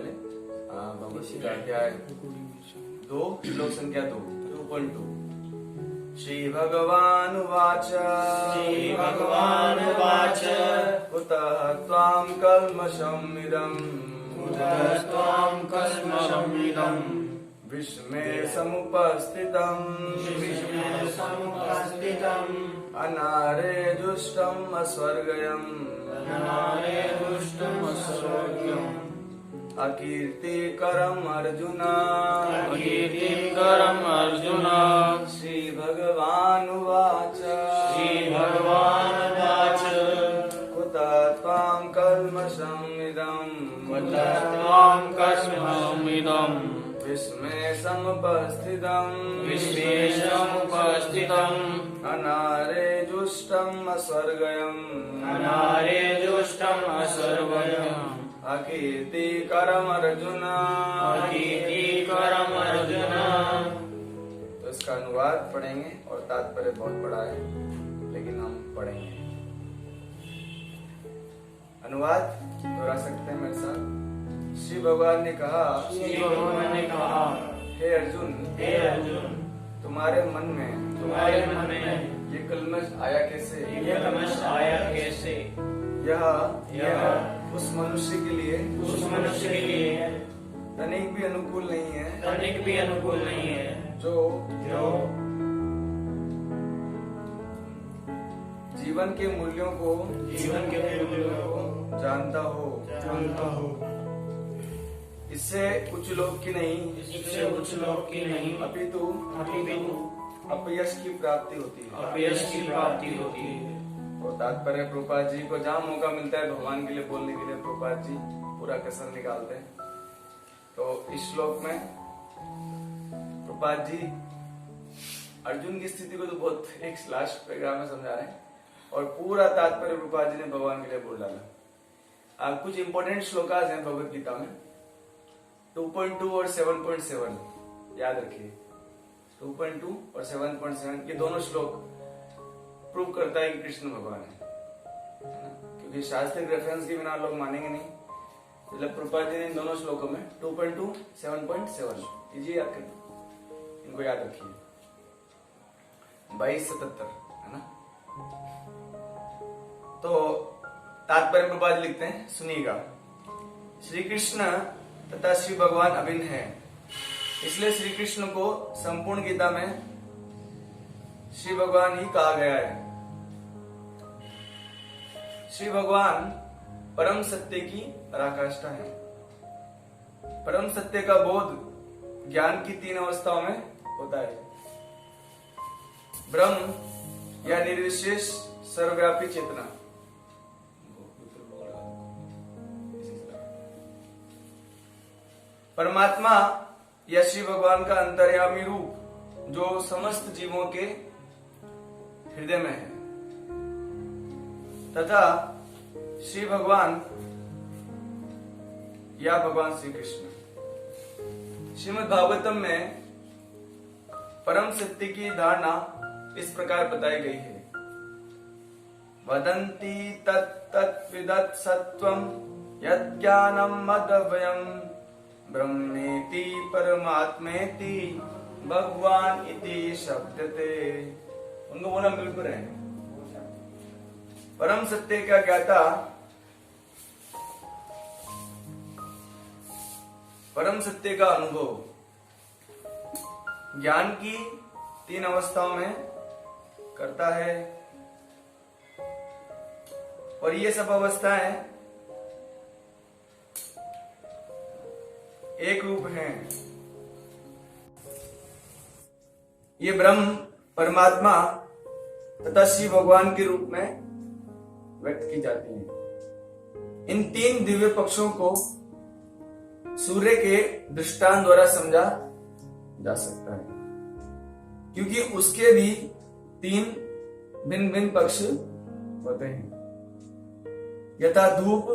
पहले भगवत गीता अध्याय 2 श्लोक संख्या 2 2.2 श्री भगवानुवाच कुतः त्वां कल्मषमिदम् विस्मे समुपस्थितम् अनारे दुष्टम् अस्वर्गयम् अकीर्तिकरम् अर्जुन श्री भगवानुवाच कुतः त्वां कल्मषमिदम् विस्मे समुपस्थितम् अनारे जुष्टम् अस्वर्गयम् अकीर्तिकरम् अर्जुन। तो इसका अनुवाद पढ़ेंगे और तात्पर्य बहुत बड़ा है लेकिन हम पढ़ेंगे। अनुवाद दोहरा सकते हैं मेरे साथ। श्री भगवान ने कहा हे अर्जुन तुम्हारे मन में ये कल्मष आया कैसे? यह उस मनुष्य के लिए तनिक भी अनुकूल नहीं है जो जीवन के मूल्यों को जानता हो। इससे उच्च लोक की नहीं अपितु अपयश की प्राप्ति होती है। और तात्पर्य प्रभुपाद जी को जहाँ मौका मिलता है भगवान के लिए बोलने के लिए प्रभुपाद जी पूरा कसर निकालते हैं। तो इस श्लोक में प्रभुपाद जी अर्जुन की स्थिति को तो बहुत एक लास्ट पैराग्राफ में समझा रहे हैं और पूरा तात्पर्य प्रभुपाद जी ने भगवान के लिए बोल डाला। कुछ इंपॉर्टेंट श्लोकास हैं भगवत गीता में 2.2 और 7.7 याद रखिए। 2.2 और 7.7 ये दोनों श्लोक प्रूव करता है कि कृष्ण भगवान है ना? क्योंकि शास्त्रिक रेफरेंस के बिना लोग मानेंगे नहीं। मतलब प्रभुपाद जी ने इन दोनों श्लोकों में 2.2 7.7 कीजिए याद करिए, इनको याद रखिए। 2277 है ना। तो तात्पर्य प्रभुपाद जी लिखते हैं, सुनिएगा। श्री कृष्ण तथा श्री भगवान अभिन्न है, इसलिए श्री कृष्ण को संपूर्ण गीता में श्री भगवान ही कहा गया है। श्री भगवान परम सत्य की पराकाष्ठा है। परम सत्य का बोध ज्ञान की 3 अवस्थाओं में होता है। ब्रह्म या निर्विशेष सर्वव्यापी चेतना, परमात्मा या श्री भगवान का अंतर्यामी रूप जो समस्त जीवों के हृदय में है, तथा श्री भगवान या भगवान श्री कृष्ण। श्रीमद् भागवतम में परम सत्य की धारणा इस प्रकार बताई गई है। वदन्ति तत्तद्विदत् सत्वं यज्ञानम मदभयम् ब्रह्मेति परमात्मेति भगवान इति शब्दते। उनको बोला बिल्कुल है। परम सत्य का ज्ञाता, परम सत्य का अनुभव ज्ञान की 3 अवस्थाओं में करता है और ये सब अवस्थाएं एक रूप हैं। ये ब्रह्म परमात्मा तथा श्री भगवान के रूप में व्यक्त की जाती है। इन 3 दिव्य पक्षों को सूर्य के दृष्टांत द्वारा समझा जा सकता है, क्योंकि उसके भी 3 भिन्न भिन्न पक्ष होते हैं। यथा धूप,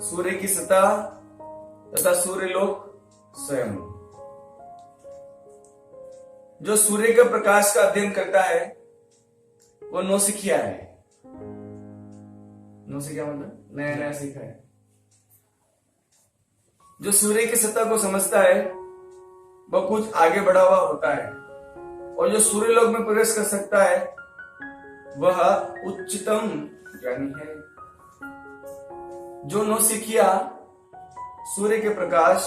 सूर्य की सतह तथा सूर्यलोक स्वयं। जो सूर्य के प्रकाश का अध्ययन करता है वो नौसिखिया है। नौसिखिया मतलब नया नया सीखा है। जो सूर्य की सत्ता को समझता है वह कुछ आगे बढ़ा हुआ होता है, और जो सूर्य लोक में प्रवेश कर सकता है वह उच्चतम ज्ञानी है। जो नौसिखिया सूर्य के प्रकाश,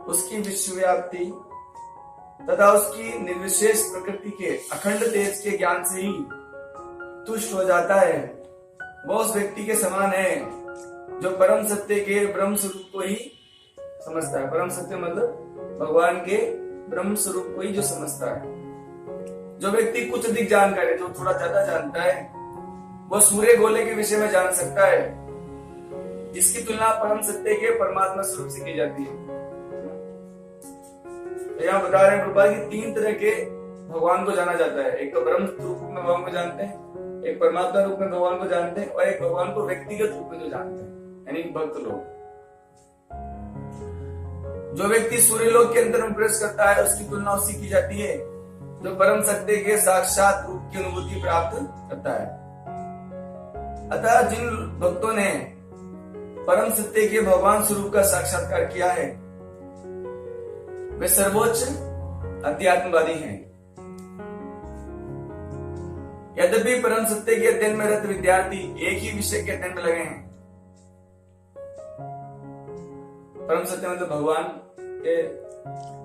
उसकी विश्वव्याप्ति तथा उसकी निर्विशेष प्रकृति के अखंड तेज के ज्ञान से ही तुष्ट हो जाता है, वह उस व्यक्ति के समान है जो परम सत्य के ब्रह्म स्वरूप को ही समझता है। परम सत्य मतलब भगवान के ब्रह्म स्वरूप को ही जो समझता है। जो व्यक्ति कुछ अधिक जानकारी, जो थोड़ा ज्यादा जानता है, वह सूर्य गोले के विषय में जान सकता है, जिसकी तुलना परम सत्य के परमात्मा स्वरूप से की जाती है। तो यहाँ बता रहे हैं प्रभुपाद कि तीन तरह के भगवान को जाना जाता है। एक तो ब्रह्म रूप में भगवान को जानते हैं, एक परमात्मा रूप में भगवान को जानते हैं, और एक भगवान को व्यक्तिगत रूप में जो जानते हैं, यानी भक्त लोग। जो व्यक्ति सूर्य लोक के अंदर में प्रवेश करता है, उसकी तुलना उससे की जाती है जो परम सत्य के साक्षात रूप की अनुभूति प्राप्त करता है। अतः जिन भक्तों ने परम सत्य के भगवान स्वरूप का साक्षात्कार किया है, वे सर्वोच्च अध्यात्मवादी हैं। यद्यपि परम सत्य के अध्ययन में रत विद्यार्थी एक ही विषय के अध्ययन में लगे हैं। परम सत्य मतलब भगवान के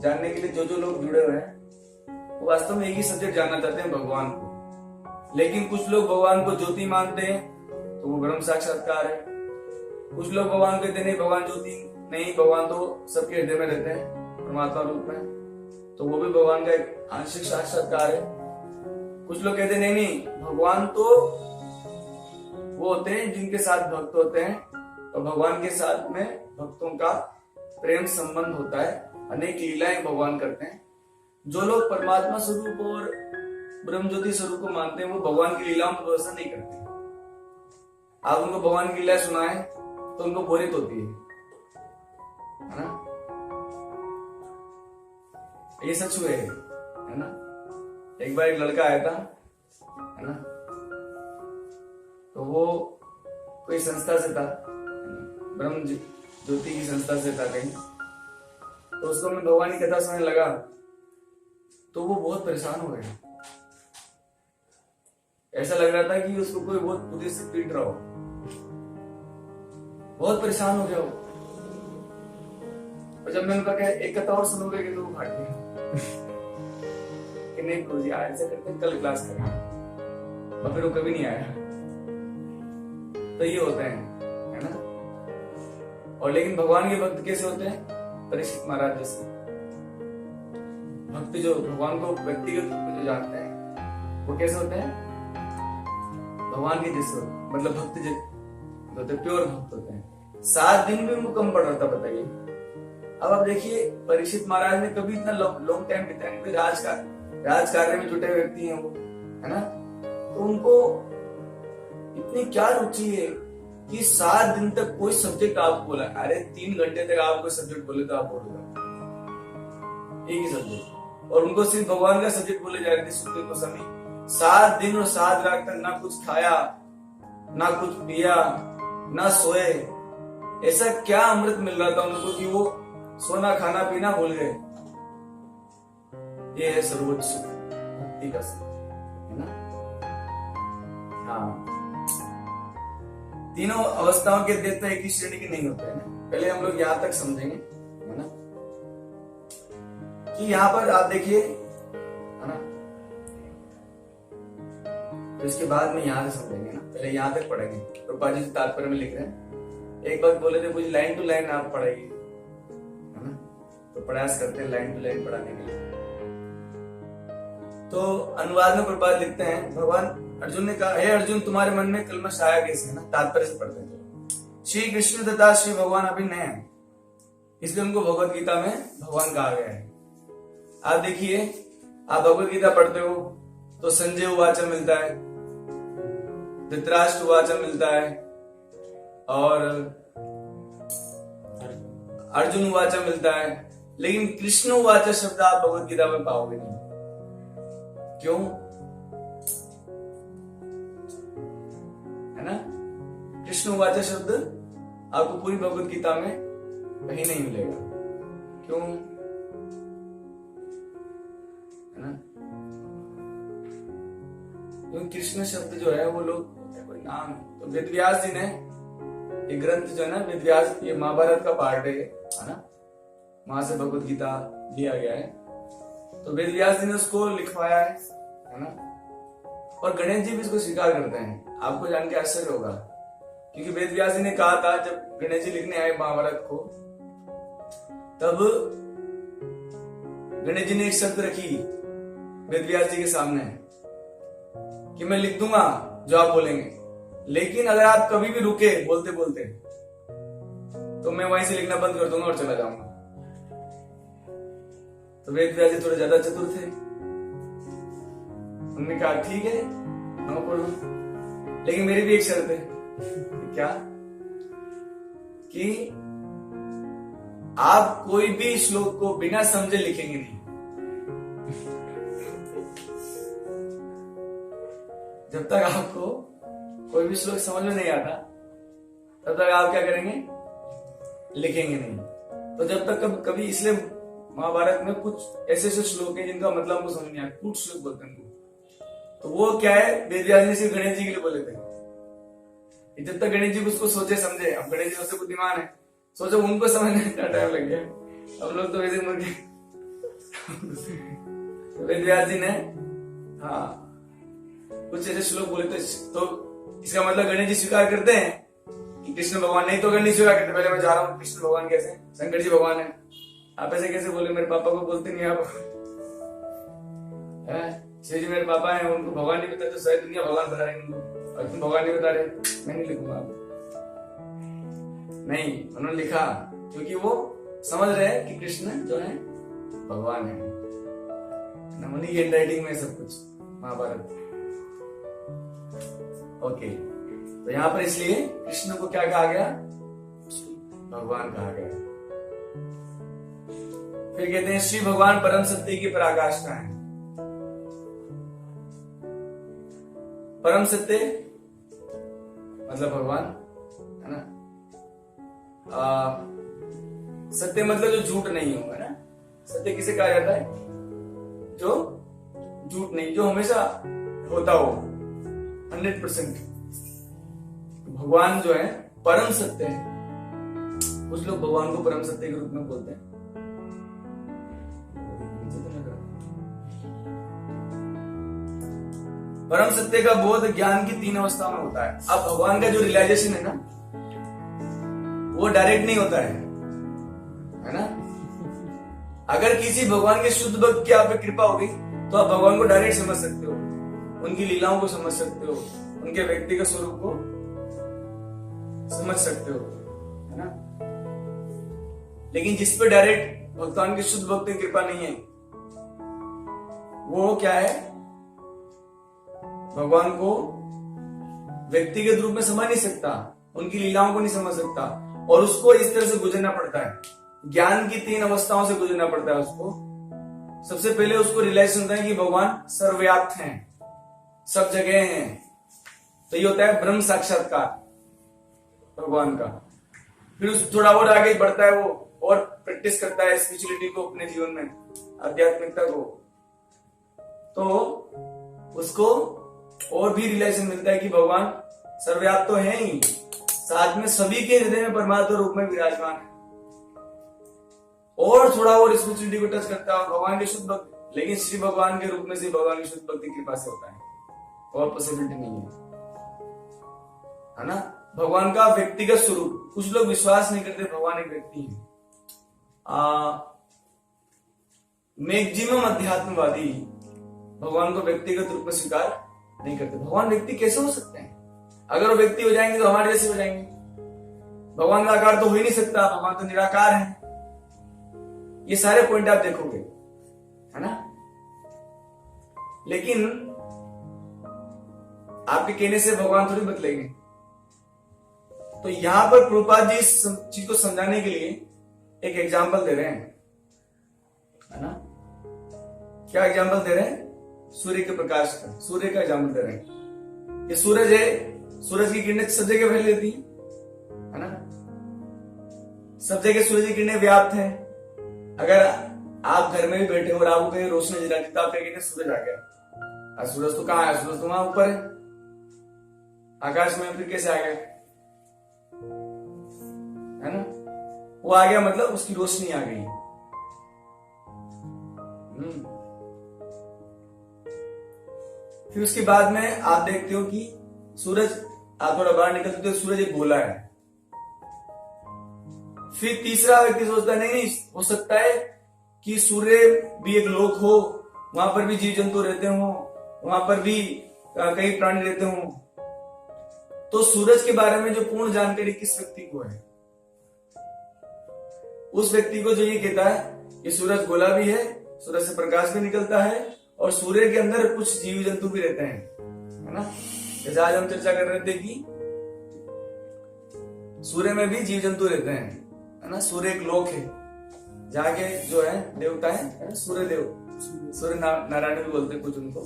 जानने के लिए जो लोग जुड़े हुए हैं, वो वास्तव में एक ही सब्जेक्ट जानना चाहते हैं, भगवान को। लेकिन कुछ लोग भगवान को ज्योति मानते हैं, तो वो ब्रह्म साक्षात्कार है। कुछ लोग भगवान को कहते नहीं, भगवान ज्योति नहीं, भगवान तो सबके हृदय में रहते हैं परमात्मा रूप में, तो वो भी भगवान का एक आंशिक साक्षात्कार है। कुछ लोग कहते नहीं, भगवान तो वो होते हैं जिनके साथ भक्त होते हैं, और भगवान के साथ में भक्तों का प्रेम संबंध होता है, अनेक लीलाएं भगवान करते हैं। जो लोग परमात्मा स्वरूप और ब्रह्म ज्योति स्वरूप को मानते हैं, वो भगवान की लीलाओं पर भरोसा नहीं करते। आप उनको भगवान की लीला सुनाए तो उनको बोरियत होती है ना। ये सच हुए है ना। एक बार एक लड़का आया था, है ना, तो वो कोई संस्था से था, ब्रह्म ज्योति की संस्था से था कहीं, तो उसको मैं भगवान की कथा सुनने लगा, तो वो बहुत परेशान हो गया। ऐसा लग रहा था कि उसको कोई बहुत बुद्धि से पीट रहा हो, बहुत परेशान हो गया वो। और जब मैंने उनका कहा एक कथा और सुनोगे कि तो वो भाग गया कि नहीं गुरुजी आज ऐसा करते हैं, कल क्लास करेंगे, और फिर वो कभी नहीं आया। तो ये होता है ना। और लेकिन भगवान के भक्त कैसे होते हैं? परीक्षित महाराज जैसे भक्त जो भगवान को व्यक्तिगत रूप में जो जानते हैं, वो कैसे होते हैं? भगवान के जैसे होते, मतलब भक्त जो प्योर भक्त होते हैं। 7 दिन भी उनको कम पड़ रहा था, बताइए। अब आप देखिए परीक्षित महाराज ने कभी इतना लॉन्ग टाइम बिताया, राज कार्य में जुटे व्यक्ति हैं वो, है ना। तो उनको इतनी क्या रुचि है कि 7 दिन तक कोई सब्जेक्ट आप बोला, अरे 3 घंटे तक आप कोई सब्जेक्ट बोले तो आप बोलोगे एक ही सब्जेक्ट, और उनको सिर्फ भगवान का सब्जेक्ट बोले जा रहे थे। सुखदेव गोस्वामी 7 दिन और 7 रात तक ना कुछ खाया, ना कुछ पिया, ना सोए। ऐसा क्या अमृत मिल रहा था उनको कि वो सोना खाना पीना भूल गए। ये है सर्वोच्च सुख, भक्ति का सुख, है ना। हाँ, तीनों अवस्थाओं के देवता एक ही श्रेणी के नहीं होते हैं ना। पहले हम लोग यहां तक समझेंगे, है ना, कि यहां पर आप देखिए, है ना, तो इसके बाद में यहां से समझेंगे ना। पहले यहां तक पढ़ेंगे। प्रभुपाद जी तात्पर्य में लिख रहे हैं, एक बात बोले थे मुझे लाइन टू लाइन आप पढ़ाइए, है ना। तो प्रयास करते हैं लाइन टू लाइन पढ़ाने के लिए। तो अनुवाद में प्रभुपाद लिखते हैं, भगवान अर्जुन ने कहा, हे अर्जुन तुम्हारे मन में कलमश आया कैसे, है ना। तात्पर्य से पढ़ते हैं। श्री कृष्ण तथा श्री भगवान अभिन्न है, इसलिए उनको भगवत गीता में भगवान कहा गया है। आप देखिए, आप भगवत गीता पढ़ते हो तो संजय उवाच मिलता है, धृतराष्ट्र उवाच मिलता है, और अर्जुन उवाच मिलता है, लेकिन कृष्ण उवाच शब्द आप भगवत गीता में पाओगे नहीं। क्यों? है ना। कृष्ण उवाच शब्द आपको पूरी भगवत गीता में कहीं नहीं मिलेगा। क्यों? है ना? क्योंकि कृष्ण शब्द जो है वो लोग कोई नाम है। तो वेद व्यास जी ने ये ग्रंथ जो है ना, वेद व्यास, ये महाभारत का पार्ट है ना, वहां से भगवत गीता लिया गया है। तो वेद व्यास जी ने उसको लिखवाया है ना, और गणेश जी भी इसको स्वीकार करते हैं। आपको जान के आश्चर्य होगा, क्योंकि वेद व्यास जी ने कहा था जब गणेश जी लिखने आए महाभारत को, तब गणेश जी ने एक शर्त रखी वेद व्यास जी के सामने कि मैं लिख दूंगा जो आप बोलेंगे, लेकिन अगर आप कभी भी रुके बोलते बोलते तो मैं वहीं से लिखना बंद कर दूंगा और चला जाऊंगा। तो वेद व्यास जी थोड़े ज्यादा चतुर थे, उन्होंने कहा ठीक है, नो प्रॉब्लम, लेकिन मेरी भी एक शर्त है। क्या? कि आप कोई भी श्लोक को बिना समझे लिखेंगे नहीं। जब तक आपको कोई भी श्लोक समझ में नहीं आता तब तक आप क्या करेंगे? लिखेंगे नहीं। तो जब तक कभी इसलिए महाभारत में कुछ ऐसे ऐसे श्लोक हैं जिनका मतलब हमको समझ नहीं आया, कूट श्लोक बोलते हैं उनको। तो वो क्या है, वेद व्यास ने सिर्फ गणेश जी के लिए बोले थे। जब तक गणेश जी उसको सोचे समझे, अब गणेश जी सबसे बुद्धिमान है, सोचो उनको समझने में इतना टाइम लग गया। हम लोग तो वैसे मर गए। तो वेद व्यास जी ने हाँ कुछ ऐसे श्लोक बोले थे। तो इसका मतलब गणेश जी स्वीकार करते हैं कि कृष्ण भगवान, नहीं तो अगर नहीं स्वीकार करते, पहले मैं जा रहा हूँ कृष्ण भगवान कैसे, शंकर जी भगवान है, आप ऐसे कैसे बोले? मेरे पापा को बोलते नहीं आप। शिव जी मेरे पापा हैं, उनको भगवान नहीं बता तो सारी दुनिया भगवान बता रहे हैं, और तुम भगवान नहीं बता रहे, मैं नहीं लिखूंगा। आप नहीं, उन्होंने लिखा क्योंकि वो समझ रहे हैं कि कृष्ण जो है भगवान है। उन्हीं की हैंडराइटिंग में सब कुछ महाभारत। ओके, तो यहां पर इसलिए कृष्ण को क्या कहा गया? भगवान कहा गया। फिर कहते हैं श्री भगवान परम सत्य की पराकाष्ठा है। परम सत्य मतलब भगवान, है ना। सत्य मतलब जो झूठ नहीं होगा ना। सत्य किसे कहा जाता है? जो झूठ नहीं, जो हमेशा होता हो 100%। भगवान जो है परम सत्य है। कुछ लोग भगवान को परम सत्य के रूप में बोलते हैं। परम सत्य का बोध ज्ञान की 3 अवस्था में होता है। अब भगवान का जो रियलाइजेशन है ना, वो डायरेक्ट नहीं होता है ना। अगर किसी भगवान के शुद्ध भक्त की आप पे कृपा होगी तो आप भगवान को डायरेक्ट समझ सकते हो, उनकी लीलाओं को समझ सकते हो, उनके व्यक्तिगत स्वरूप को समझ सकते हो, है ना। लेकिन जिस पे डायरेक्ट भगवान की शुद्ध भक्त की कृपा नहीं है, वो क्या है? भगवान को व्यक्तिगत रूप में समझ नहीं सकता, उनकी लीलाओं को नहीं समझ सकता, और उसको इस तरह से गुजरना पड़ता है। ज्ञान की 3 अवस्थाओं से गुजरना पड़ता है उसको। सबसे पहले उसको रियलाइज होता है कि भगवान सर्वव्याप्त हैं, सब जगह हैं। तो ये होता है ब्रह्म साक्षात्कार भगवान का। फिर उस थोड़ा और आगे बढ़ता है, वो और प्रैक्टिस करता है स्पिरिचुअलिटी को अपने जीवन में, आध्यात्मिकता को, तो उसको और भी रिलेशन मिलता है कि भगवान सर्वव्याप्त तो है ही, साथ में सभी के हृदय में परमात्मा रूप में विराजमान है। और थोड़ा और स्पिरिचुअलिटी को टच करता है भगवान के शुद्ध भक्त, लेकिन श्री भगवान के रूप में से भगवान की शुद्ध भक्ति की कृपा से होता है, और पॉसिबिलिटी नहीं है ना। भगवान का व्यक्तिगत स्वरूप, कुछ लोग विश्वास नहीं करते भगवान एक व्यक्ति है। मैक्सिमम अध्यात्मवादी भगवान को व्यक्तिगत रूप में स्वीकार नहीं करते। भगवान व्यक्ति कैसे हो सकते हैं? अगर वो व्यक्ति हो जाएंगे तो हमारे जैसे हो जाएंगे। भगवान का आकार तो हो ही नहीं सकता, भगवान तो निराकार है। ये सारे पॉइंट आप देखोगे, है ना। लेकिन आपके कहने से भगवान थोड़ी बदलेंगे। तो यहां पर प्रभुपाद जी इस चीज को समझाने के लिए एक एग्जाम्पल दे रहे हैं, है ना। क्या एग्जाम्पल दे रहे हैं? सूर्य के प्रकाश का, सूर्य का एग्जाम्पल दे रहे हैं। ये सूरज है, सूरज की किरणें सब जगह फैल लेती है ना। सब जगह सूरज की किरणें व्याप्त हैं। अगर आप घर में भी बैठे हो और आपको कहीं रोशनी नजर आती तो आप कहेंगे सूरज आ गया। और सूरज तो कहाँ है? सूरज तो वहां ऊपर है आकाश में, फिर कैसे आ गया? है ना? वो आ गया मतलब उसकी रोशनी आ गई। फिर उसके बाद में आप देखते हो कि सूरज, आप थोड़ा बाहर निकलते हो, सूरज एक गोला है। फिर तीसरा व्यक्ति सोचता नहीं, हो सकता है कि सूर्य भी एक लोक हो, वहां पर भी जीव जंतु रहते हो, वहां पर भी कई प्राणी रहते हो। तो सूरज के बारे में जो पूर्ण जानकारी किस व्यक्ति को है? उस व्यक्ति को जो ये कहता है कि सूरज गोला भी है, सूरज से प्रकाश भी निकलता है और सूर्य के अंदर कुछ जीव जंतु भी रहते हैं, है ना? जैसे आज हम चर्चा कर रहे थे कि सूर्य में भी जीव जंतु रहते हैं, है ना? सूर्य एक लोक है जहाँ के जो है देवता है सूर्य देव, सूर्य नारायण भी बोलते हैं कुछ उनको।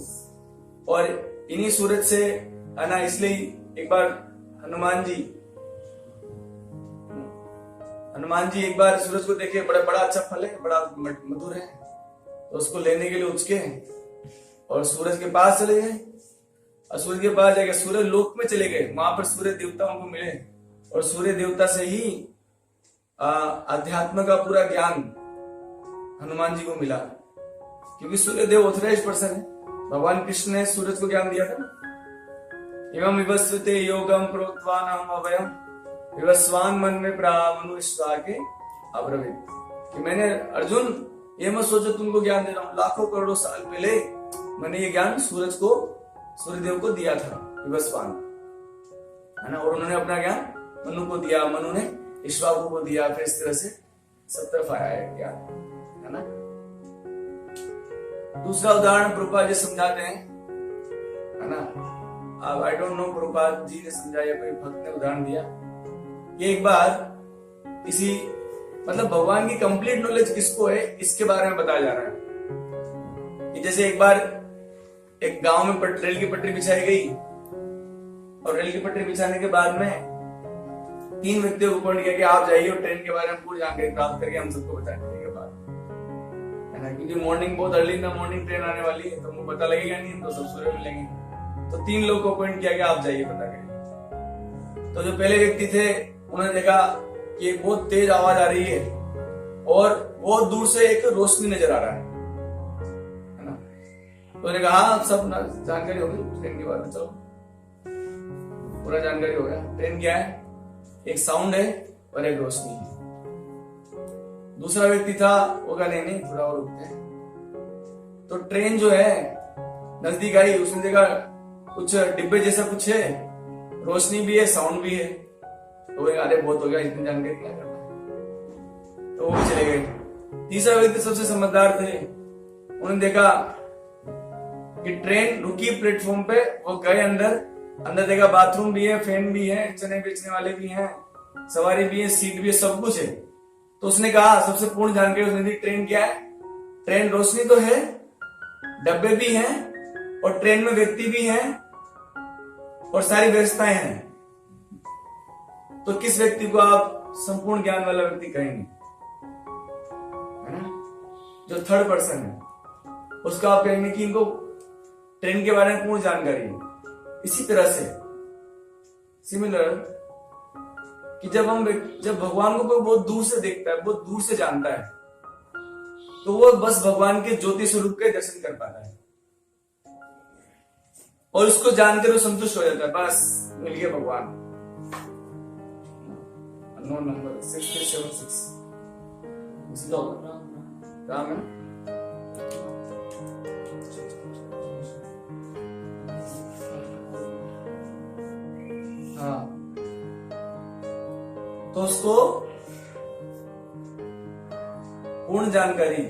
और इन्हीं सूरज से, है ना, इसलिए एक बार हनुमान जी एक बार सूरज को देखे, बड़ा अच्छा फल है, बड़ा मधुर है, तो उसको लेने के लिए उचके और सूरज के पास चले गए। और सूरज के पास जाके सूर्य लोक में चले गए, वहां पर सूर्य देवताओं को मिले और सूर्य देवता से ही अध्यात्म का पूरा ज्ञान हनुमान जी को मिला, क्योंकि सूर्य देव ऑथराइज्ड पर्सन है। भगवान कृष्ण ने सूरज को ज्ञान दिया था ना, एवं विवस्वते योगम प्रोक्तवान अभयम विवस्वान मन में प्रामनुष्वा के अब्रवीत, कि मैंने अर्जुन ये मत सोचो तुमको ज्ञान दे रहा हूं, लाखों करोड़ों साल पहले मैंने ये ज्ञान सूर्यदेव को दिया था, विवस्वान, है ना? और उन्होंने अपना ज्ञान मनु को दिया, मनु ने इक्ष्वाकु को दिया, फिर इस तरह से सब तरफ आया है ज्ञान, है ना? दूसरा उदाहरण प्रभुपाद जी समझाते हैं, है ना? अब I don't know Prabhupada ji ने समझाया, कोई भक्त ने उदाहरण दिया कि एक बार किसी, मतलब भगवान की कंप्लीट नॉलेज किसको है इसके बारे में बताया जा रहा है कि जैसे एक बार एक गांव में रेल की पटरी बिछाई गई और रेल की पटरी बिछाने के बाद में 3 व्यक्तियों को अपॉइंट किया कि आप जाइए और ट्रेन के बारे में पूरी जानकारी प्राप्त करके हम सबको बताएंगे के बाद, है ना? क्योंकि मॉर्निंग बहुत early in the morning train आने वाली है, तो हमको पता लगेगा नहीं, तो सब सूर्य मिलेंगे। तो 3 लोगों को अपॉइंट किया कि आप जाइए पता करिए। तो जो पहले व्यक्ति थे उन्होंने देखा कि बहुत तेज आवाज आ रही है और बहुत दूर से एक रोशनी नजर आ रहा है ना? तो उन्होंने कहा हाँ सब जानकारी होगी ट्रेन के बारे में, चलो पूरा जानकारी हो गया। ट्रेन क्या है? एक साउंड है और एक रोशनी है। दूसरा व्यक्ति था वो कहा नहीं थोड़ा और रुकते हैं। तो ट्रेन जो है नजदीक आई, उसने देखा कुछ डिब्बे जैसा कुछ है, रोशनी भी है, साउंड भी है। तो अरे बहुत हो गया, इतनी जानकारी क्या करना है, तो वो चले गए। तीसरा व्यक्ति सबसे समझदार थे, उन्होंने देखा कि ट्रेन रुकी प्लेटफॉर्म पे, वो गए अंदर देखा बाथरूम भी है, फैन भी है, चने बेचने वाले भी हैं, सवारी भी है, सीट भी है, सब कुछ है। तो उसने कहा सबसे पूर्ण जानकारी उसने दी, ट्रेन क्या है? ट्रेन रोशनी तो है, डब्बे भी हैं और ट्रेन में व्यक्ति भी हैं और सारी व्यवस्थाएं हैं। तो किस व्यक्ति को आप संपूर्ण ज्ञान वाला व्यक्ति कहेंगे? है ना? जो थर्ड पर्सन है उसका आप कहेंगे कि इनको ट्रेन के बारे में पूर्ण जानकारी है। इसी तरह से सिमिलर कि जब भगवान को कोई बहुत दूर से देखता है, बहुत दूर से जानता है, तो वो बस भगवान के ज्योति स्वरूप के दर्शन कर पाता है और उसको जानकर वो संतुष्ट हो जाता है, बस मिल गया भगवान। नो नंबर 6376 राम है। हाँ, तो उसको पूर्ण जानकारी,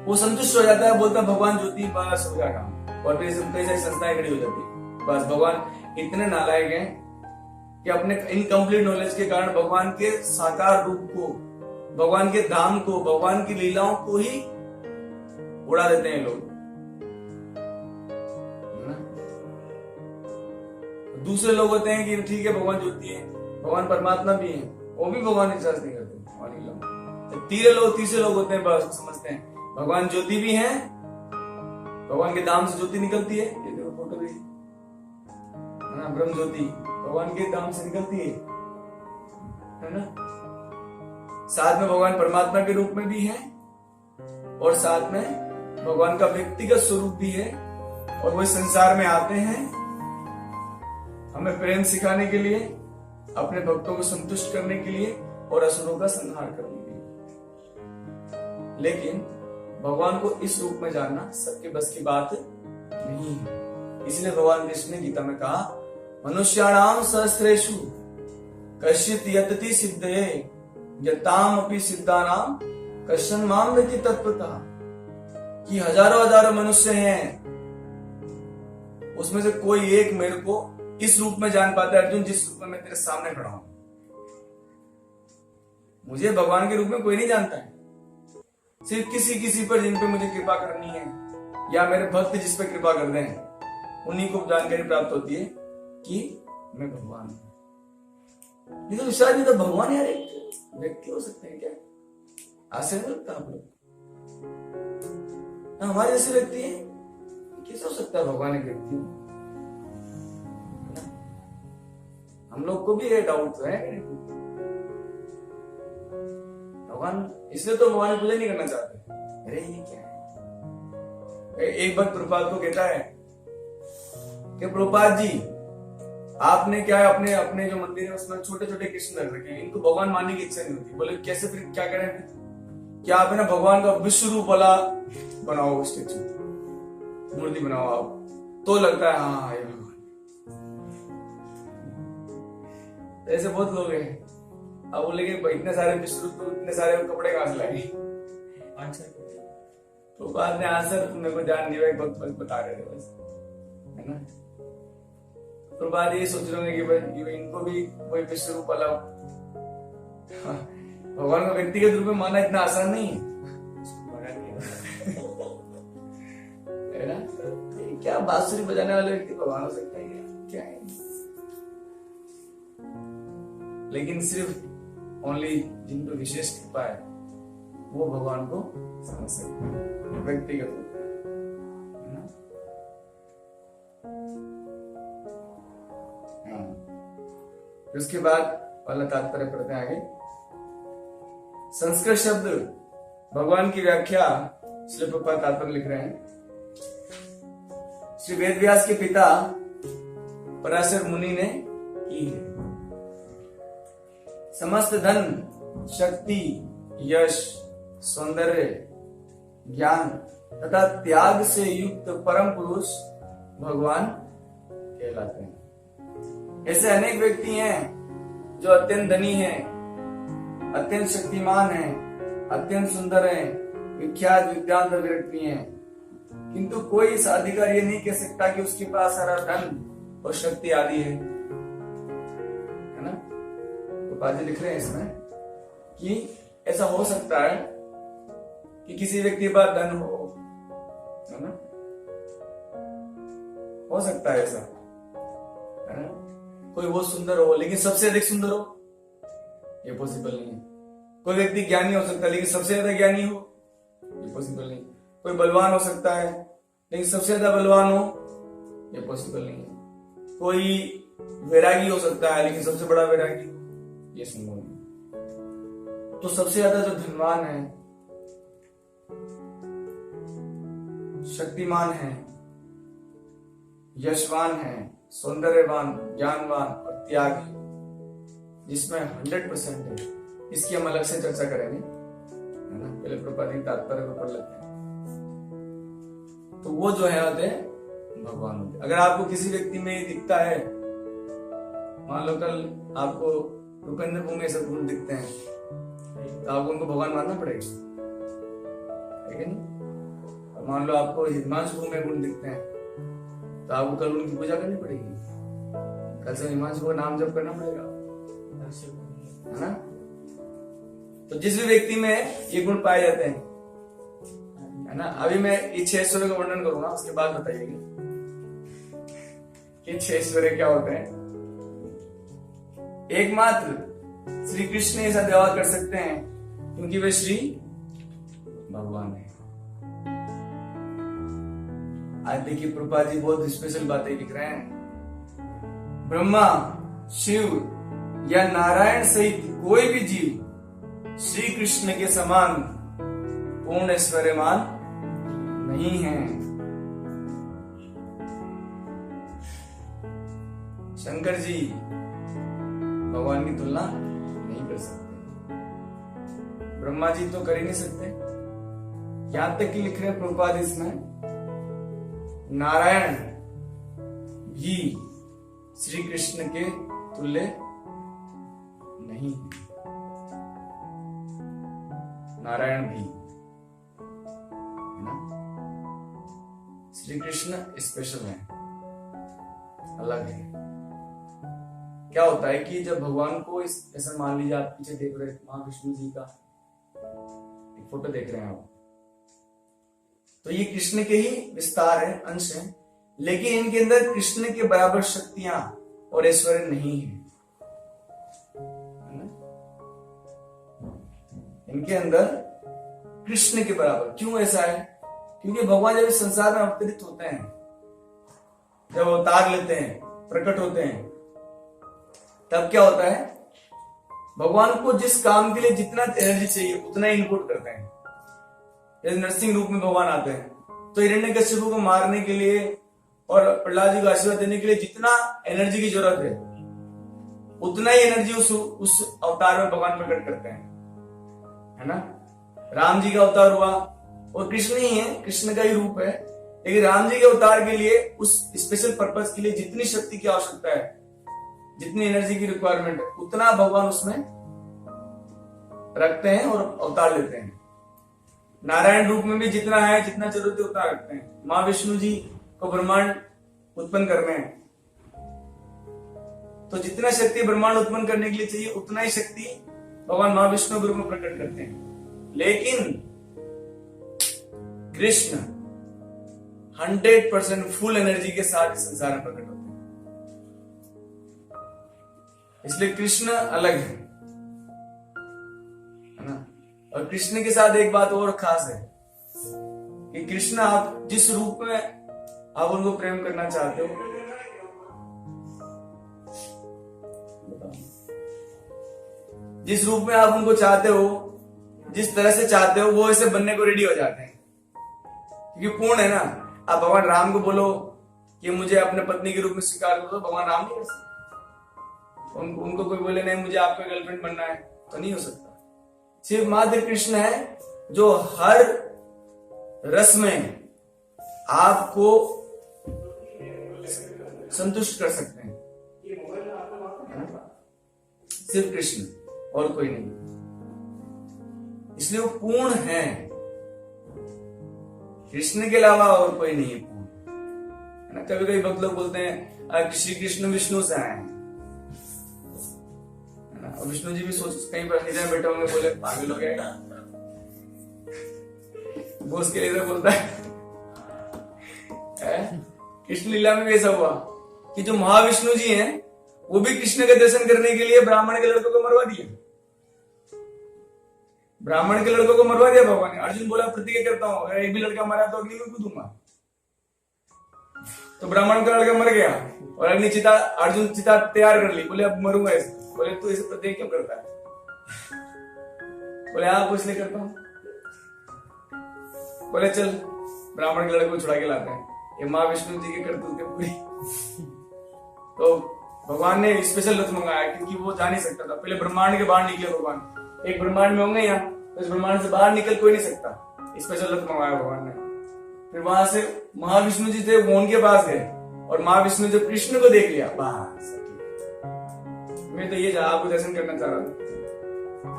वो संतुष्ट हो जाता है, बोलता भगवान ज्योति, बस हो गया काम। और फिर कई सारी संस्थाएं खड़ी हो जाती है। बस भगवान इतने नालायक हैं कि अपने इनकम्प्लीट नॉलेज के कारण भगवान के साकार रूप को, भगवान के धाम को, भगवान की लीलाओं को ही उड़ा देते हैं लोग। दूसरे लोग होते हैं कि ठीक है भगवान ज्योति है, भगवान परमात्मा भी है, वो भी भगवान विश्वास नहीं करते। तो तीसरे लोग होते हैं, बस समझते हैं भगवान ज्योति भी हैं, भगवान के धाम से ज्योति निकलती है, ये देखो फोटो भी है ना, ब्रह्म ज्योति भगवान के धाम से निकलती है ना। साथ में भगवान परमात्मा के रूप में भी है और साथ में भगवान का व्यक्तिगत स्वरूप भी है, और वो संसार में आते हैं हमें प्रेम सिखाने के लिए, अपने भक्तों को संतुष्ट करने के लिए और असुरों का संहार करने के लिए। लेकिन भगवान को इस रूप में जानना सबके बस की बात नहीं है। इसलिए भगवान कृष्ण ने गीता में कहा, मनुष्याणाम सहस्रेषु कश्चित् यतति सिद्धये यताम अपि सिद्धानाम कश्चन माम वेति तत्वतः। कि हजारों मनुष्य हैं, उसमें से कोई एक मेरे को इस रूप में जान पाता है, अर्जुन जिस रूप में मैं तेरे सामने खड़ा हूं। मुझे भगवान के रूप में कोई नहीं जानता है, सिर्फ किसी पर जिन पे मुझे कृपा करनी है या मेरे भक्त जिस पे कृपा कर रहे हैं, उन्हीं को जानकारी प्राप्त होती है कि मैं भगवान हूं। नहीं तो विश्वास नहीं, तो भगवान यार एक व्यक्ति हो सकते हैं क्या? आश्चर्य लगता है आप लोग, हमारे जैसे व्यक्ति है, कैसे हो सकता है भगवान एक व्यक्ति? हम लोग को भी ये डाउट तो है भगवान, इसलिए तो भगवान पूजा नहीं करना चाहते। अरे ये क्या है? एक भक्त प्रभुपाद को कहता है कि प्रभुपाद जी आपने क्या अपने अपने जो मंदिर है उसमें छोटे छोटे कृष्ण रख रखे हैं, इनको भगवान मानने की इच्छा नहीं होती। बोले कैसे, फिर क्या करें? क्या आप ना भगवान का विश्व रूप वाला बनाओ, स्टेचू मूर्ति बनाओ आप, तो लगता है हाँ ये भगवान। ऐसे बहुत लोग हैं। अब बोले कि इतने सारे विश्व रूप, इतने सारे कपड़े कहां से लाए? तो बाद में आंसर तुमने को जान दिया, बहुत बता रहे थे बस, है ना। तो बाद ये सोच रहे कि भाई इनको भी वही विश्व रूप वाला भगवान को व्यक्तिगत रूप में मानना इतना आसान नहीं है ना। क्या बांसुरी बजाने वाले व्यक्ति भगवान हो सकते हैं क्या है? लेकिन सिर्फ ओनली जिन पर विशेष कृपा है वो भगवान को समझ सकते हैं व्यक्तिगत रूप में, है ना। उसके बाद वाला तात्पर्य पढ़ते हैं आगे। संस्कृत शब्द भगवान की व्याख्या श्री प्रभुपाद तात्पर्य लिख रहे हैं। श्री वेदव्यास के पिता पराशर मुनि ने की है। समस्त धन, शक्ति, यश, सौंदर्य, ज्ञान तथा त्याग से युक्त परम पुरुष भगवान कहलाते हैं। ऐसे अनेक व्यक्ति हैं जो अत्यंत धनी हैं, अत्यंत शक्तिमान हैं, अत्यंत सुंदर हैं, विख्यात विद्वान व्यक्ति हैं, किंतु कोई इस अधिकार ये नहीं कह सकता कि उसके पास सारा धन और शक्ति आदि है ना। तो बाजी लिख रहे हैं इसमें कि ऐसा हो सकता है कि किसी व्यक्ति के पास धन हो, है ना, हो सकता है ऐसा, है ना। कोई बहुत सुंदर हो लेकिन सबसे अधिक सुंदर हो, ये पॉसिबल नहीं है। कोई व्यक्ति ज्ञानी हो सकता है लेकिन सबसे ज्यादा ज्ञानी हो, ये पॉसिबल नहीं। कोई बलवान हो सकता है लेकिन सबसे ज्यादा बलवान हो, ये पॉसिबल नहीं है। कोई वैरागी हो सकता है लेकिन सबसे बड़ा वैरागी हो, ये संभव नहीं। तो सबसे ज्यादा जो धनवान है, शक्तिमान है, यशवान है, सौंदर्यवान, ज्ञानवान और त्यागी, जिसमें 100% है, इसकी हम अलग से चर्चा करेंगे, है ना। पहले प्रभुपाद तात्पर्य को पढ़ लेते हैं। तो वो जो है होते हैं भगवान होते। अगर आपको किसी व्यक्ति में दिखता है, मान लो कल आपको रुपेंद्र भूमि ऐसे गुण दिखते हैं, तो आपको उनको भगवान मानना पड़ेगा, ठीक है नहीं। और मान लो आपको हिमांशु भूमि गुण दिखते हैं, तो आपको कल उनकी पूजा करनी पड़ेगी, कल से हिमांशु को नाम जप करना पड़ेगा, है ना। तो जिस भी व्यक्ति में ये गुण पाए जाते हैं, है ना। अभी मैं ये 6 ऐश्वर्य का वर्णन करूंगा, उसके बाद बताइएगा कि 6 ऐश्वर्य क्या होते हैं। एकमात्र श्री कृष्ण ऐसा दावा कर सकते हैं क्योंकि वे श्री भगवान है। आज देखिए प्रभुपाद जी बहुत स्पेशल बातें लिख रहे हैं। ब्रह्मा, शिव या नारायण सहित कोई भी जीव श्री कृष्ण के समान पूर्ण ऐश्वर्यमान नहीं है। शंकर जी भगवान की तुलना नहीं कर सकते, ब्रह्मा जी तो कर ही नहीं सकते। यहां तक कि लिख रहे प्रभुपाद इसमें नारायण भी श्री कृष्ण के तुल्य नहीं। नारायण भी ना, श्री कृष्ण स्पेशल है, अलग है। क्या होता है कि जब भगवान को ऐसा मान लीजिए आप पीछे देख रहे महाविष्णु जी का एक फोटो देख रहे हैं आप, तो ये कृष्ण के ही विस्तार है, अंश है, लेकिन इनके अंदर कृष्ण के बराबर शक्तियां और ऐश्वर्य नहीं है। इनके अंदर कृष्ण के बराबर क्यों ऐसा है? क्योंकि भगवान जब इस संसार में अवतरित होते हैं, जब अवतार लेते हैं, प्रकट होते हैं, तब क्या होता है? भगवान को जिस काम के लिए जितना एनर्जी चाहिए उतना ही इनपुट करते हैं। जैसे नरसिंह रूप में भगवान आते हैं तो हिरण्यकश्यप को मारने के लिए और प्रहलाद जी को आशीर्वाद देने के लिए जितना एनर्जी की जरूरत है उतना ही एनर्जी उस अवतार में भगवान प्रकट करते हैं, है ना। राम जी का अवतार हुआ और कृष्ण ही है, कृष्ण का ही रूप है, लेकिन राम जी के अवतार के लिए उस स्पेशल पर्पस के लिए जितनी शक्ति की आवश्यकता है, जितनी एनर्जी की रिक्वायरमेंट है, उतना भगवान उसमें रखते हैं और अवतार लेते हैं। नारायण रूप में भी जितना है, जितना जरूरत है उतना रखते हैं। माँ विष्णु जी को ब्रह्मांड उत्पन्न करने हैं तो जितना शक्ति ब्रह्मांड उत्पन्न करने के लिए चाहिए उतना ही शक्ति भगवान माँ विष्णु रूप में प्रकट करते हैं। लेकिन कृष्ण 100% फुल एनर्जी के साथ इस संसार में प्रकट होते हैं, इसलिए कृष्ण अलग है ना। और कृष्ण के साथ एक बात और खास है कि कृष्ण आप जिस रूप में आप उनको प्रेम करना चाहते हो, जिस रूप में आप उनको चाहते हो, जिस तरह से चाहते हो, वो ऐसे बनने को रेडी हो जाते हैं, क्योंकि पूर्ण है ना। आप भगवान राम को बोलो कि मुझे अपने पत्नी के रूप में स्वीकार करो, तो भगवान राम नहीं कर सकते। उनको कोई बोले नहीं मुझे आपका गर्लफ्रेंड बनना है, तो नहीं हो सकता। सिर्फ मात्र कृष्ण है जो हर रस में आपको संतुष्ट कर सकते हैं, सिर्फ कृष्ण और कोई नहीं, इसलिए वो पूर्ण है। कृष्ण के अलावा और कोई नहीं है पूर्ण, है ना। कभी कभी भक्त लोग बोलते हैं श्री कृष्ण विष्णु से आए हैं, है ना। और विष्णु जी भी सोच कहीं पर हृदय में बैठे होंगे, बोले पागल हो गया वो उसके लिए बोलता है। कृष्ण लीला में भी ऐसा हुआ कि जो महाविष्णु जी हैं वो भी कृष्ण के दर्शन करने के लिए ब्राह्मण के लड़कों को मरवा दिया। ब्राह्मण के लड़कों को मरवा दिया भगवान ने। अर्जुन बोला प्रतिज्ञा करता हूं अगर एक भी लड़का मरा तो अग्नि में कूदूंगा। तो ब्राह्मण का लड़का मर गया और अग्नि चिता, अर्जुन चिता तैयार कर ली, बोले अब मरूंगा ऐसे। बोले तू ऐसे प्रतिज्ञा क्यों करता है? बोले हाँ इसलिए करता हूं। बोले चल ब्राह्मण के लड़के को छुड़ा के लाते हैं, ये माँ विष्णु जी की करतूत है पूरी। तो भगवान ने स्पेशल रथ मंगाया क्योंकि वो जा नहीं सकता था। पहले ब्रह्मांड के बाहर निकले भगवान, एक ब्रह्मांड में होंगे यहाँ, तो इस ब्रह्मांड से बाहर निकल कोई नहीं सकता, स्पेशल रथ मंगाया भगवान ने। फिर वहां से महाविष्णु जी थे वो उनके पास गए और महाविष्णु जब कृष्ण को देख लिया, बस मैं तो ये आपको दर्शन करना चाह रहा था,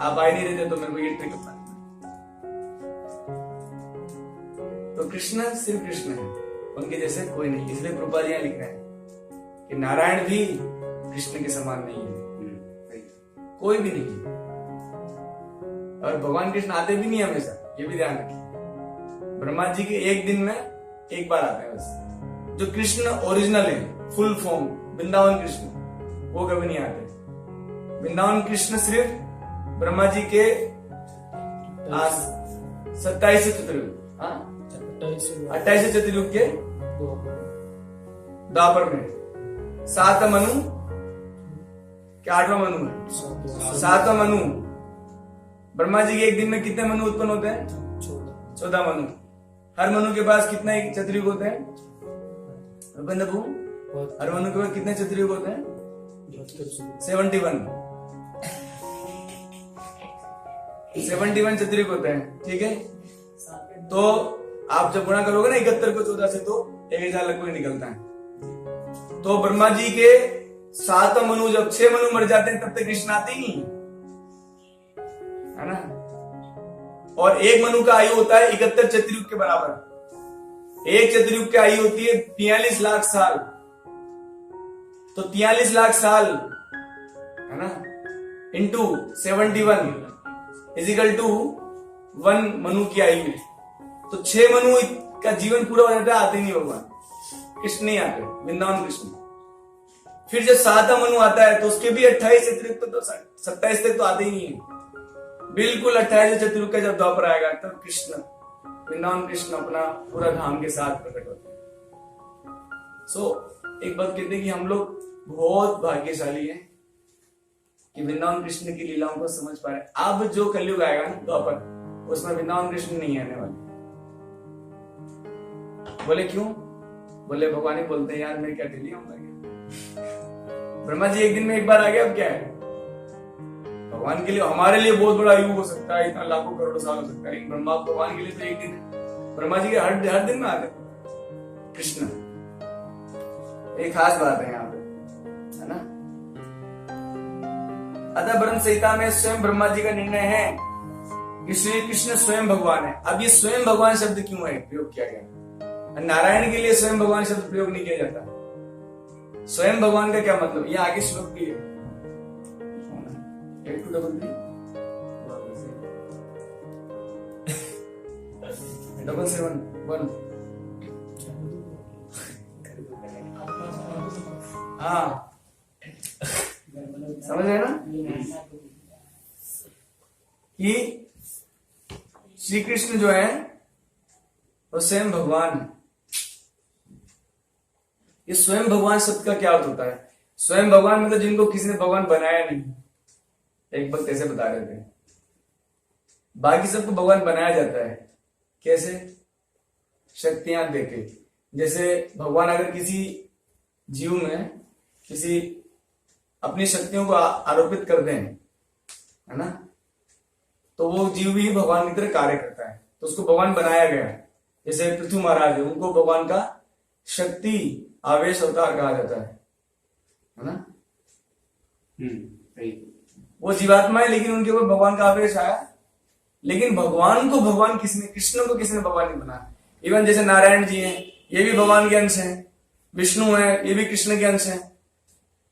आप आ नहीं रहे थे तो मेरे को ये ट्रिक अपना। तो कृष्ण सिर्फ कृष्ण है, उनके जैसे कोई नहीं। इसलिए प्रभुपाद यहाँ लिख रहे हैं कि नारायण भी कृष्ण के समान नहीं है, कोई भी नहीं है। और भगवान कृष्ण आते भी नहीं हमेशा, ये भी ध्यान रखिए। ब्रह्मा जी के एक दिन में एक बार आते हैं बस। जो कृष्ण ओरिजिनल है, फुल फॉर्म वृंदावन कृष्ण, वो कभी नहीं आते। वृंदावन कृष्ण सिर्फ ब्रह्मा जी के 27 चतुर्युग, 28 चतुर्युग के द्वापर में। 7 मनु क्या 8वां मनु है, 7वां मनु। ब्रह्मा जी के एक दिन में कितने मनु उत्पन्न होते हैं? 14 मनु। हर मनु के पास कितने चतुर्युग होते हैं? हर मनु के पास कितने चतुर्युग होते हैं? 71 चतुर्युग होते हैं। ठीक है, तो आप जब गुणा करोगे ना 71 को 14 से तो 1000 लगभग निकलता है। तो ब्रह्मा जी के 7 मनु, जब 6 मनु मर जाते हैं तब तक कृष्ण आते ही नहीं है ना। और एक मनु का आयु होता है 71 चतुर्युग के बराबर। एक चतुर्युग की आयु होती है 43 लाख साल। तो 43 लाख साल है ना इंटू 71 इजिकल टू 1 मनु की आयु। तो 6 मनु का जीवन पूरा हो जाता है, आते नहीं भगवान कृष्ण नहीं आते, वृंदावन कृष्ण। फिर जब 7वां मनु आता है तो उसके भी 28 चतुर्युग तो 27 तक तो आते ही नहीं है। बिल्कुल 28 चतुर्युग का जब द्वापर आएगा तब कृष्ण, वृंदावन कृष्ण अपना पूरा धाम के साथ प्रकट होते हैं। एक बात कहते हैं कि हम लोग बहुत भाग्यशाली हैं कि वृंदावन कृष्ण की लीलाओं को समझ पा रहे हैं। अब जो कलयुग आएगा ना द्वापर, उसमें वृंदावन कृष्ण नहीं आने वाले। बोले क्यों? बोले भगवान ही बोलते हैं यार मैं क्या डेली आऊंगा क्या? ब्रह्मा जी एक दिन में एक बार आ गया, अब क्या है? भगवान के लिए, हमारे लिए बहुत बड़ा युग हो सकता है, इतना लाखों करोड़ साल हो सकता है, लेकिन ब्रह्मा भगवान के लिए तो एक दिन है। ब्रह्मा जी के हर दिन में आते कृष्ण। एक खास बात है यहाँ पे, है ना। अतः ब्रह्म संहिता में स्वयं ब्रह्मा जी का निर्णय है कि श्री कृष्ण स्वयं भगवान है। अब ये स्वयं भगवान शब्द क्यों है प्रयोग किया गया? नारायण के लिए स्वयं भगवान शब्द प्रयोग नहीं किया जाता। स्वयं भगवान का क्या मतलब? ये आगे श्लोक भी है 8233 हाँ समझ रहे ना कि श्री कृष्ण जो है वो स्वयं भगवान है। ये स्वयं भगवान शब्द का क्या अर्थ होता है? स्वयं भगवान मतलब जिनको किसी ने भगवान बनाया नहीं। एक वक्त ऐसे बता रहे थे, बाकी सबको भगवान बनाया जाता है। कैसे? शक्तियां देके। जैसे भगवान अगर किसी जीव में किसी अपनी शक्तियों को आरोपित कर दें, है ना, तो वो जीव भी भगवान की तरह कार्य करता है, तो उसको भगवान बनाया गया है। जैसे पृथ्वी महाराज है, उनको भगवान का शक्ति आवेश अवतार कहा जाता है ना। वो जीवात्मा है लेकिन उनके ऊपर भगवान का आवेश आया। लेकिन भगवान को भगवान किसने, कृष्ण को किसने भगवान नहीं बनाया। इवन जैसे नारायण जी हैं, ये भी भगवान के अंश हैं। विष्णु है, ये भी कृष्ण के अंश हैं।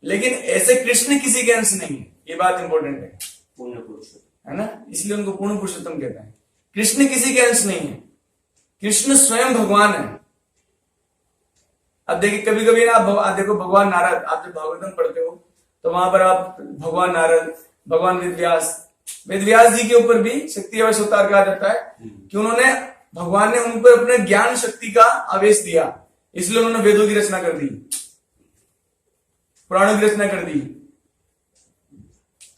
लेकिन ऐसे कृष्ण किसी के अंश नहीं है। ये बात इंपॉर्टेंट है, पूर्ण पुरुषोत्तम है ना, इसलिए उनको पूर्ण पुरुषोत्तम कहते हैं। कृष्ण किसी के अंश नहीं है, कृष्ण स्वयं भगवान है। अब देखिए कभी कभी ना आप देखो भगवान नारद, आप जब भागवतम पढ़ते हो तो वहां पर आप भगवान नारद, भगवान वेदव्यास जी के ऊपर भी शक्ति आवेश अवतार कहा जाता है कि उन्होंने, भगवान ने उन पर अपने ज्ञान शक्ति का आवेश दिया, इसलिए उन्होंने वेदों की रचना कर दी, पुराणों की रचना कर दी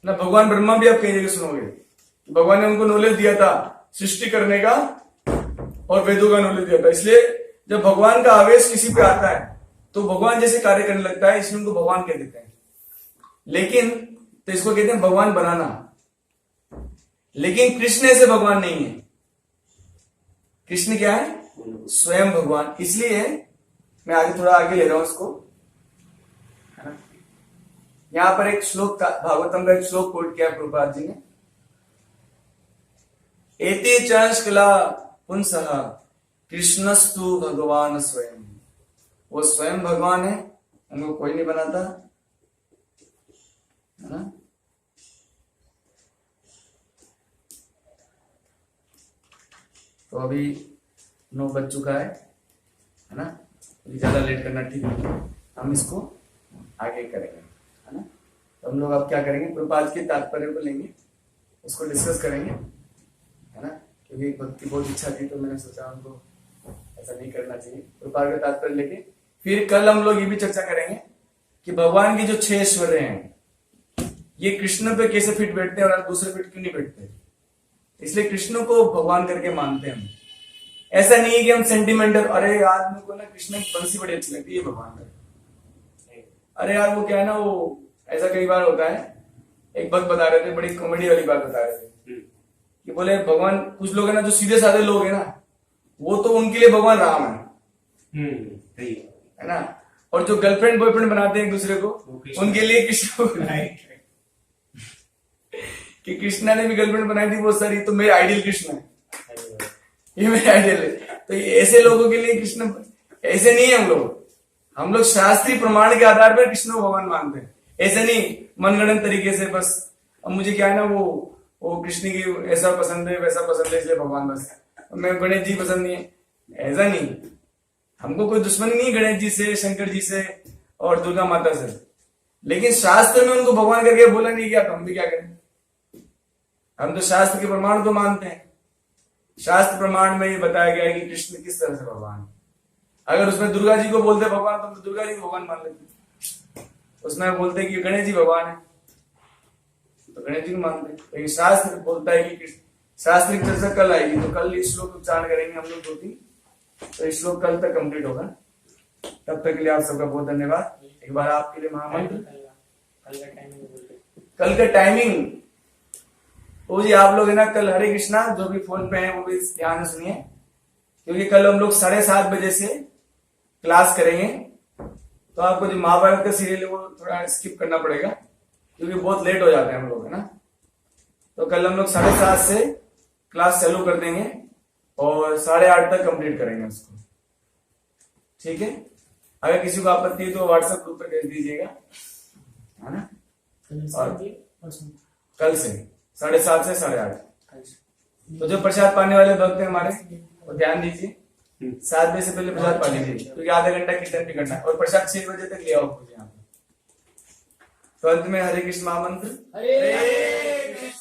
ना। भगवान ब्रह्मा भी आप कई जगह सुनोगे, भगवान ने उनको नॉलेज दिया था सृष्टि करने का और वेदों का नॉलेज दिया था। इसलिए जब भगवान का आवेश किसी पे आता है तो भगवान जैसे कार्य करने लगता है, इसलिए उनको भगवान कह देते हैं। लेकिन तो इसको कहते हैं भगवान बनाना। लेकिन कृष्ण ऐसे भगवान नहीं है। कृष्ण क्या है? स्वयं भगवान। इसलिए मैं आगे थोड़ा आगे ले रहा हूं इसको, है ना। यहां पर एक श्लोक का, भागवतम का एक श्लोक कोट किया प्रभुपाद जी ने। एते चंशकला पुंसः कृष्णस्तु भगवान स्वयं। वो स्वयं भगवान है, उनको कोई नहीं बनाता, है ना। तो अभी 9 बज चुका है ना। अभी ज्यादा लेट करना ठीक नहीं, हम इसको आगे करेंगे, है ना। तो हम लोग अब क्या करेंगे, प्रभुपाद के तात्पर्य को लेंगे, उसको डिस्कस करेंगे, है ना। क्योंकि भक्ति बहुत इच्छा थी तो मैंने सोचा हमको ऐसा नहीं करना चाहिए। प्रभुपाद का तात्पर्य लेके फिर कल हम लोग ये भी चर्चा करेंगे कि भगवान की जो 6 ऐश्वर्य हैं ये कृष्ण पे कैसे फिट बैठते हैं और दूसरे फिट क्यों नहीं बैठते। इसलिए कृष्ण को भगवान करके मानते हैं हम। ऐसा नहीं है कि हम सेंटिमेंटल, अरे यार मेरे को ना कृष्ण की बंसी बड़ी अच्छी लगती है भगवान का, अरे यार वो क्या है ना, वो ऐसा कई बार होता है। एक बात बता रहे थे, बड़ी कॉमेडी वाली बात बता रहे थे कि बोले भगवान, कुछ लोग है ना जो सीधे साधे लोग है ना, वो तो उनके लिए भगवान राम है ना, और जो गर्लफ्रेंड बॉयफ्रेंड बनाते हैं एक दूसरे को उनके लिए कृष्ण कि कृष्णा ने भी गर्लफ्रेंड बनाई थी बहुत सारी, तो मेरे आइडियल कृष्ण है, ये मेरे आइडियल है। तो ये ऐसे लोगों के लिए कृष्ण, ऐसे नहीं है हम लोग शास्त्रीय प्रमाण के आधार पर कृष्ण को भगवान मानते हैं। ऐसे नहीं मनगढ़ंत तरीके से बस अब मुझे क्या है ना वो कृष्ण की ऐसा पसंद है वैसा पसंद है इसलिए भगवान, बस मैं गणेश जी पसंद नहीं है, ऐसा नहीं। हमको कोई दुश्मनी नहीं गणेश जी से, शंकर जी से और दुर्गा माता से, लेकिन शास्त्र में उनको भगवान करके बोला नहीं गया तो हम भी क्या करें। हम तो शास्त्र के प्रमाण को मानते हैं। शास्त्र प्रमाण में ये बताया गया है कि कृष्ण किस तरह से भगवान। अगर उसमें दुर्गा जी को बोलते भगवान तो हम दुर्गा जी को भगवान मान लेते, उसमें बोलते कि गणेश जी भगवान है तो गणेश जी को मानते। लेकिन शास्त्र बोलता है कि शास्त्र की चर्चा कल आएगी, तो कल इस श्लोक उच्चारण करेंगे हम लोग 2-3, तो इस श्लोक कल तक कंप्लीट होगा। तब तक के लिए आप सबका बहुत धन्यवाद। एक बार आपके लिए महामंत्र कल का टाइमिंग, वो जी आप लोग है ना कल हरे कृष्णा जो भी फोन पे हैं वो भी ध्यान से सुनिए, क्योंकि कल हम लोग 7:30 बजे से क्लास करेंगे। तो आपको जो महाभारत का सीरियल है वो थोड़ा स्किप करना पड़ेगा क्योंकि बहुत लेट हो जाते हैं हम लोग, है ना। तो कल हम लोग 7:30 से क्लास चालू कर देंगे और 8:30 तक कंप्लीट करेंगे उसको, ठीक है। अगर किसी को आपत्ति है तो व्हाट्सएप ग्रुप पे भेज दीजिएगा, है ना। और कल से 7:30 से 8:30। तो जो प्रसाद पाने वाले भक्त हैं हमारे वो ध्यान दीजिए, 7 बजे से पहले प्रसाद पा लीजिए क्योंकि आधा घंटा कीर्तन भी करना है और प्रसाद 6 बजे तक ले आओ मुझे यहाँ पे। तो अंत में हरे कृष्ण महामंत्र, हरे कृष्ण